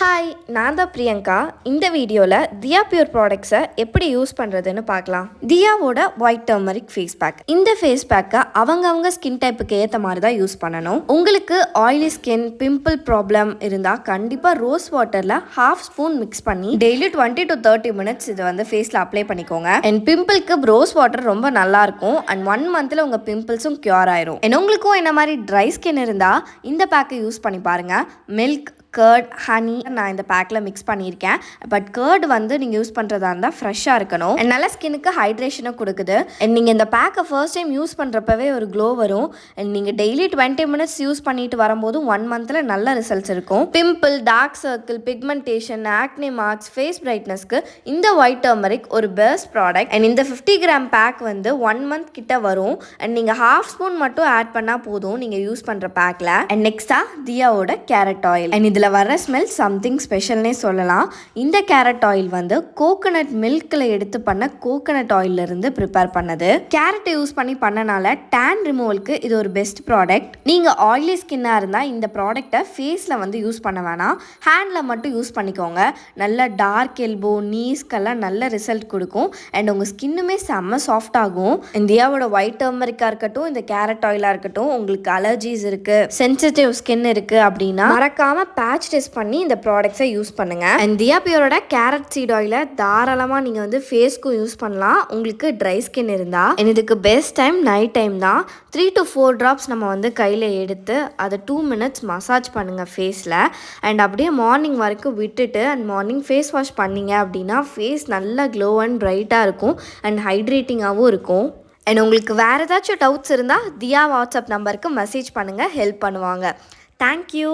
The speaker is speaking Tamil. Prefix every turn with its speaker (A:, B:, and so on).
A: ஹாய், நான் தான் பிரியங்கா. இந்த வீடியோவில் தியா பியூர் ப்ராடக்ட்ஸை எப்படி யூஸ் பண்ணுறதுன்னு பார்க்கலாம். தியாவோட ஒயிட் டர்மரிக் ஃபேஸ் பேக். இந்த ஃபேஸ் பேக்கை அவங்க ஸ்கின் டைப்புக்கு ஏற்ற மாதிரி தான் யூஸ் பண்ணணும். உங்களுக்கு ஆயிலி ஸ்கின், பிம்பிள் ப்ராப்ளம் இருந்தால் கண்டிப்பாக ரோஸ் வாட்டரில் ½ ஸ்பூன் மிக்ஸ் பண்ணி டெய்லி 20 to 30 minutes இதை வந்து ஃபேஸில் அப்ளை பண்ணிக்கோங்க. அண்ட் பிம்பிளுக்கு ரோஸ் வாட்டர் ரொம்ப நல்லாயிருக்கும். அண்ட் 1 monthல உங்கள் பிம்பிள்ஸும் க்யூர் ஆயிரும். அண்ட் உங்களுக்கும் என்ன மாதிரி ட்ரை ஸ்கின் இருந்தால் இந்த பேக்கை யூஸ் பண்ணி பாருங்கள். மில்க், கர்ட், ஹனி நான் இந்த பேக்கில் மிக்ஸ் பண்ணியிருக்கேன். பட் கர்ட் வந்து நீங்கள் யூஸ் பண்ணுறதா இருந்தால் ஃப்ரெஷ்ஷாக இருக்கணும். அண்ட் நல்ல ஸ்கின்னுக்கு ஹைட்ரேஷனும் கொடுக்குது. அண்ட் நீங்கள் இந்த பேக்கை ஃபர்ஸ்ட் டைம் யூஸ் பண்ணுறப்பவே ஒரு க்ளோ வரும். அண்ட் நீங்கள் டெய்லி 20 minutes யூஸ் பண்ணிட்டு வரும்போது 1 monthல நல்ல ரிசல்ட்ஸ் இருக்கும். Pimple, dark circle, pigmentation, acne marks, face பிரைட்னஸ்க்கு இந்த ஒயிட் டர்மரிக் ஒரு பெஸ்ட் ப்ராடக்ட். அண்ட் இந்த 50 கிராம் பேக் வந்து 1 month கிட்ட வரும். அண்ட் நீங்கள் ½ ஸ்பூன் மட்டும் ஆட் பண்ணால் போதும் நீங்கள் யூஸ் பண்ணுற பேக்கில். அண்ட் நெக்ஸ்ட்டாக தியாவோட கேரட் ஆயில். அண்ட் இதில் வர ஸ்மெல் சம்திங் ஸ்பெஷல்னே சொல்லலாம். இந்த கேரட் ஆயில் வந்து கோகனட் மில்கில் எடுத்து பண்ண கோகனட் ஆயிலிருந்து ப்ரிப்பேர் பண்ணது. கேரட்டை யூஸ் பண்ணி பண்ணனால டேன் ரிமூவலுக்கு இது ஒரு பெஸ்ட் ப்ராடக்ட். நீங்கள் ஆயிலி ஸ்கின்னாக இருந்தால் இந்த ப்ராடக்டை ஃபேஸில் வந்து யூஸ் பண்ண வேணாம், ஹேண்டில் மட்டும் யூஸ் பண்ணிக்கோங்க. நல்ல டார்க் எல்போ, நீஸ்க்கெல்லாம் நல்ல ரிசல்ட் கொடுக்கும். அண்ட் உங்கள் ஸ்கின்னுமே செம்ம சாஃப்ட் ஆகும். இந்தியாவோட ஒயிட் டர்மரிக்காக இருக்கட்டும், இந்த கேரட் ஆயிலாக இருக்கட்டும், உங்களுக்கு அலர்ஜிஸ் இருக்குது, சென்சிட்டிவ் ஸ்கின் இருக்குது அப்படின்னா மறக்காமல் பேட்ச் டெஸ்ட் பண்ணி இந்த ப்ராடக்ட்ஸை யூஸ் பண்ணுங்க. அண்ட் தியா பியூரோட கேரட் சீட் ஆயிலை தாராளமாக நீங்கள் வந்து ஃபேஸ்க்கும் யூஸ் பண்ணலாம் உங்களுக்கு ட்ரை ஸ்கின் இருந்தால். இதுக்கு பெஸ்ட் டைம் நைட் டைம் தான். 3 to 4 drops நம்ம வந்து கையில் எடுத்து அதை 2 minutes மசாஜ் பண்ணுங்கள் ஃபேஸில். அண்ட் அப்படியே மார்னிங் வரைக்கும் விட்டுட்டு அண்ட் மார்னிங் ஃபேஸ் வாஷ் பண்ணிங்க அப்படின்னா ஃபேஸ் நல்லா க்ளோ அண்ட் பிரைட்டாக இருக்கும் அண்ட் ஹைட்ரேட்டிங்காகவும் இருக்கும். அண்ட் உங்களுக்கு வேறு ஏதாச்சும் டவுட்ஸ் இருந்தால் தியா வாட்ஸ்அப் நம்பருக்கு மெசேஜ் பண்ணுங்கள், ஹெல்ப் பண்ணுவாங்க. தேங்க்யூ.